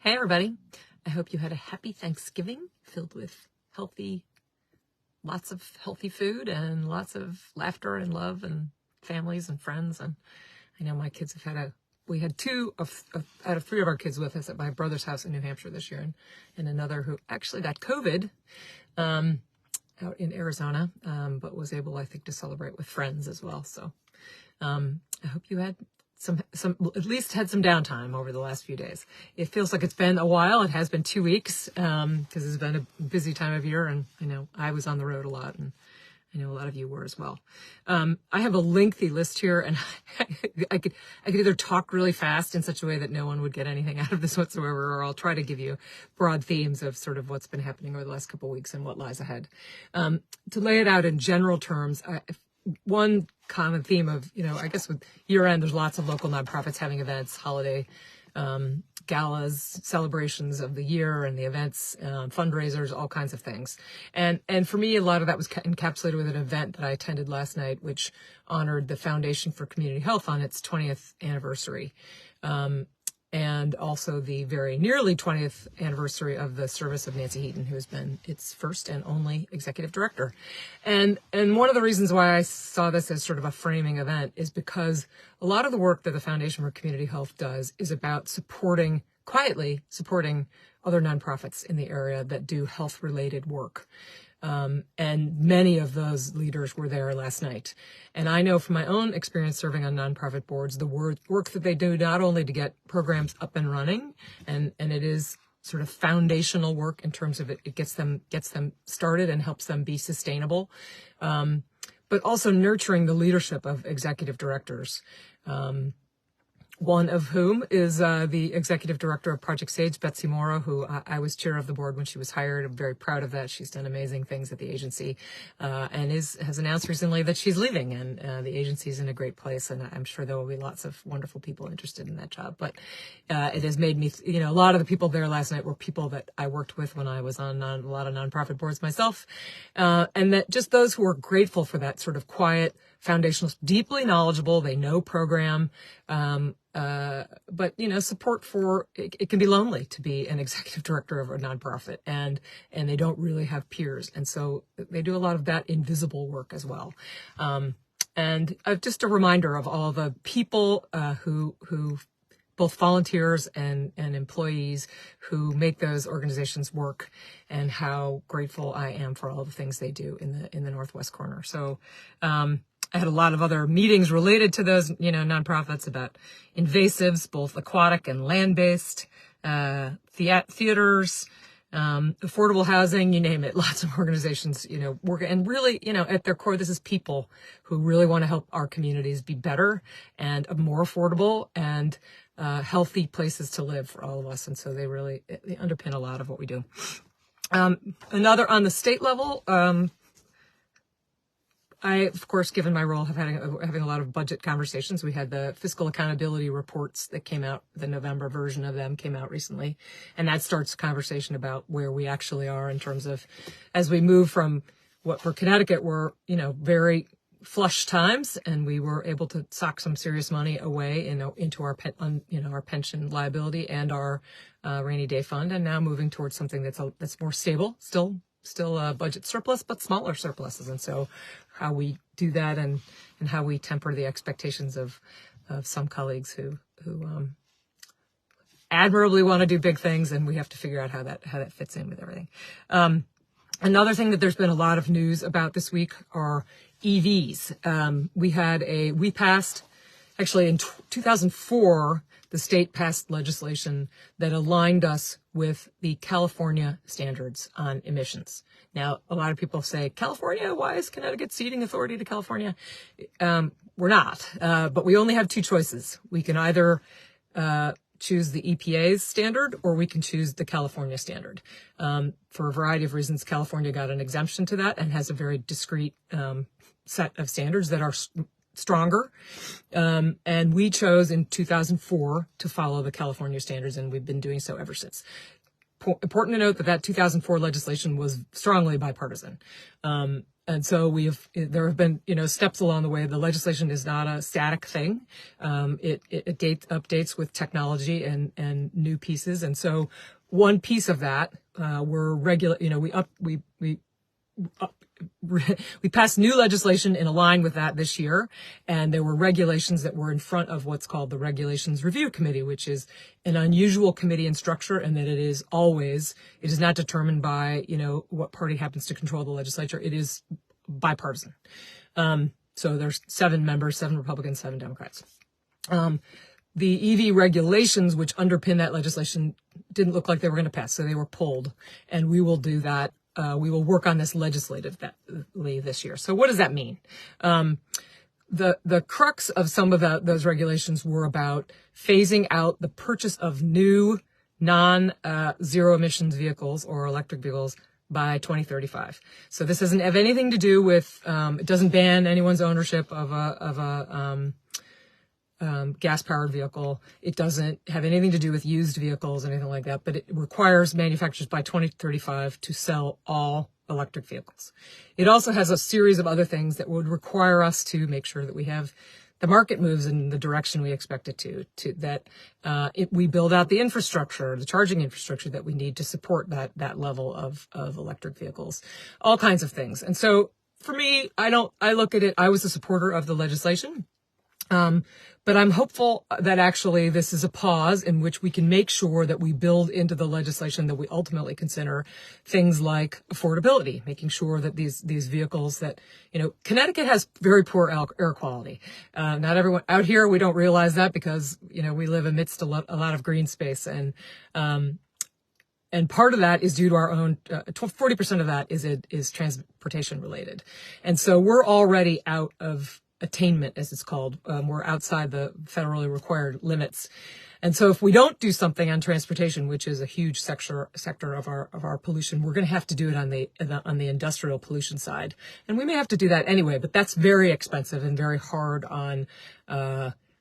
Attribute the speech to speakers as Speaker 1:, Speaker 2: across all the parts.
Speaker 1: Hey everybody. I hope you had a happy Thanksgiving filled with lots of healthy food and lots of laughter and love and families and friends. And I know my kids have we had out of three of our kids with us at my brother's house in New Hampshire this year, and another who actually got COVID out in Arizona, but was able, I think, to celebrate with friends as well. So I hope you had some at least had some downtime over the last few days. It feels like it's been a while. It has been 2 weeks because it's been a busy time of year, and I know I was on the road a lot, and I know a lot of you were as well. I have a lengthy list here, and I could either talk really fast in such a way that no one would get anything out of this whatsoever, or I'll try to give you broad themes of sort of what's been happening over the last couple of weeks and what lies ahead. To lay it out in general terms, one common theme of, I guess with year end, there's lots of local nonprofits having events, holiday galas, celebrations of the year and the events, fundraisers, all kinds of things. And for me, a lot of that was encapsulated with an event that I attended last night, which honored the Foundation for Community Health on its 20th anniversary. And also the very nearly 20th anniversary of the service of Nancy Heaton, who has been its first and only executive director. And one of the reasons why I saw this as sort of a framing event is because a lot of the work that the Foundation for Community Health does is about quietly supporting other nonprofits in the area that do health-related work. And many of those leaders were there last night. And I know from my own experience serving on nonprofit boards, the work that they do not only to get programs up and running, and it is sort of foundational work in terms of it gets them started and helps them be sustainable, but also nurturing the leadership of executive directors. One of whom is the executive director of Project SAGE, Betsy Morrow, who I was chair of the board when she was hired. I'm very proud of that. She's done amazing things at the agency and has announced recently that she's leaving. And the agency's in a great place, and I'm sure there will be lots of wonderful people interested in that job. But it has made me, a lot of the people there last night were people that I worked with when I was on a lot of nonprofit boards myself, and that just those who are grateful for that sort of quiet, foundational, deeply knowledgeable, they know program, but support for it can be lonely to be an executive director of a nonprofit, and they don't really have peers, and so they do a lot of that invisible work as well. And just a reminder of all the people who both volunteers and employees who make those organizations work, and how grateful I am for all the things they do in the Northwest corner. So I had a lot of other meetings related to those, nonprofits about invasives, both aquatic and land-based, theaters, affordable housing, you name it. Lots of organizations, work, and really, at their core, this is people who really want to help our communities be better and more affordable and healthy places to live for all of us. And so they underpin a lot of what we do. Another on the state level, I, of course, given my role, have having a lot of budget conversations. We had the fiscal accountability reports that came out, the November version of them came out recently. And that starts a conversation about where we actually are in terms of, as we move from what for Connecticut were, very flush times, and we were able to sock some serious money away, into our our pension liability and our rainy day fund, and now moving towards something that's more stable, still a budget surplus, but smaller surpluses. And so how we do that and how we temper the expectations of some colleagues who admirably want to do big things, and we have to figure out how that fits in with everything. Another thing that there's been a lot of news about this week are EVs. We passed, actually in 2004, the state passed legislation that aligned us with the California standards on emissions. Now, a lot of people say, California, why is Connecticut ceding authority to California? We're not, but we only have two choices. We can either choose the EPA's standard, or we can choose the California standard. For a variety of reasons, California got an exemption to that and has a very discrete set of standards that are stronger. And we chose in 2004 to follow the California standards, and we've been doing so ever since. Important to note that 2004 legislation was strongly bipartisan. And so there have been, steps along the way. The legislation is not a static thing. It updates with technology and new pieces. And so one piece of that, we passed new legislation in line with that this year, and there were regulations that were in front of what's called the Regulations Review Committee, which is an unusual committee in structure, and that it is not determined by, what party happens to control the legislature. It is bipartisan. So there's 7 members, 7 Republicans, 7 Democrats. The EV regulations, which underpin that legislation, didn't look like they were going to pass, so they were pulled, and we will do that. We will work on this legislatively this year. So what does that mean? The crux of some of those regulations were about phasing out the purchase of new non-zero emissions vehicles or electric vehicles by 2035. So this doesn't have anything to do with, it doesn't ban anyone's ownership of a gas-powered vehicle. It doesn't have anything to do with used vehicles, anything like that, but it requires manufacturers by 2035 to sell all electric vehicles. It also has a series of other things that would require us to make sure that the market moves in the direction we expect it we build out the infrastructure, the charging infrastructure that we need to support that level of electric vehicles, all kinds of things. And so for me, I look at it, I was a supporter of the legislation. But I'm hopeful that actually this is a pause in which we can make sure that we build into the legislation that we ultimately consider things like affordability, making sure that these vehicles that, Connecticut has very poor air quality. Not everyone out here, we don't realize that because, we live amidst a lot of green space, and part of that is due to our own, 40% of that is transportation related. And so we're already out of attainment, as it's called. We're outside the federally required limits. And so if we don't do something on transportation, which is a huge sector of our pollution, we're going to have to do it on the industrial pollution side. And we may have to do that anyway, but that's very expensive and very hard on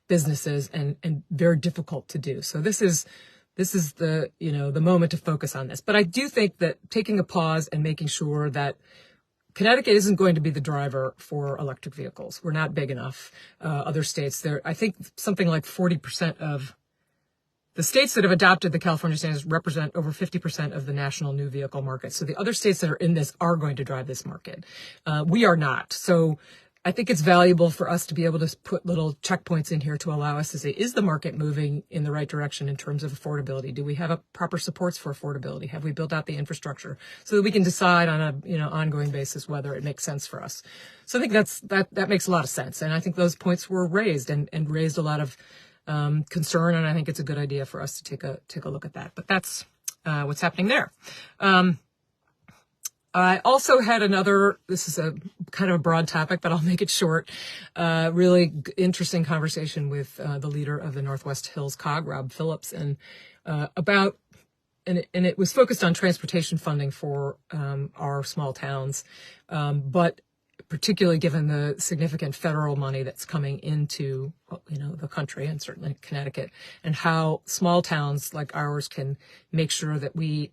Speaker 1: businesses and very difficult to do. So this is the, the moment to focus on this. But I do think that taking a pause and making sure that Connecticut isn't going to be the driver for electric vehicles. We're not big enough. Other states, I think something like 40% of the states that have adopted the California standards represent over 50% of the national new vehicle market. So the other states that are in this are going to drive this market. We are not. So I think it's valuable for us to be able to put little checkpoints in here to allow us to say, is the market moving in the right direction in terms of affordability? Do we have proper supports for affordability? Have we built out the infrastructure so that we can decide on a ongoing basis whether it makes sense for us? So I think that makes a lot of sense. And I think those points were raised and raised a lot of concern. And I think it's a good idea for us to take a look at that. But that's what's happening there. I also had this is a kind of a broad topic, but I'll make it short, really interesting conversation with the leader of the Northwest Hills COG, Rob Phillips, and it was focused on transportation funding for our small towns, but particularly given the significant federal money that's coming into, the country and certainly Connecticut, and how small towns like ours can make sure that we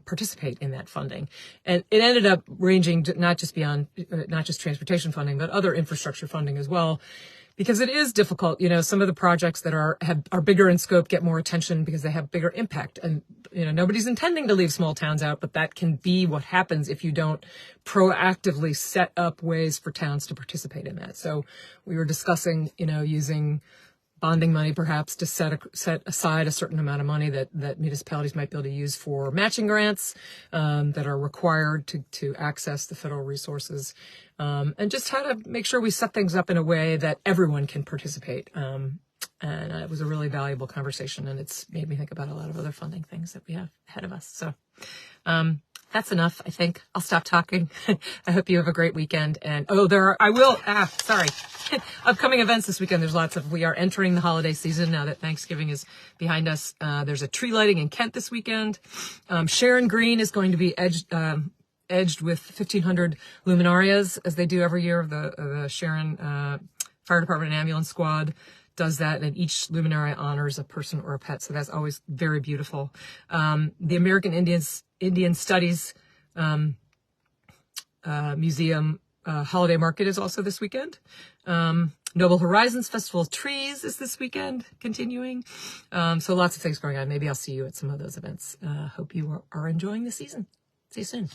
Speaker 1: participate in that funding. And it ended up ranging not just transportation funding, but other infrastructure funding as well, because it is difficult. Some of the projects that are bigger in scope get more attention because they have bigger impact. And, nobody's intending to leave small towns out, but that can be what happens if you don't proactively set up ways for towns to participate in that. So we were discussing, using bonding money perhaps to set aside a certain amount of money that municipalities might be able to use for matching grants that are required to access the federal resources, and just how to make sure we set things up in a way that everyone can participate. And it was a really valuable conversation, and it's made me think about a lot of other funding things that we have ahead of us. So that's enough, I think. I'll stop talking. I hope you have a great weekend. And upcoming events this weekend. We are entering the holiday season now that Thanksgiving is behind us. There's a tree lighting in Kent this weekend. Sharon Green is going to be edged with 1,500 luminarias, as they do every year. Of the Sharon Fire Department and Ambulance Squad does that, and each luminary honors a person or a pet. So that's always very beautiful. The American Indian Studies Museum Holiday Market is also this weekend. Noble Horizons Festival of Trees is this weekend, continuing. So lots of things going on. Maybe I'll see you at some of those events. Hope you are enjoying the season. See you soon.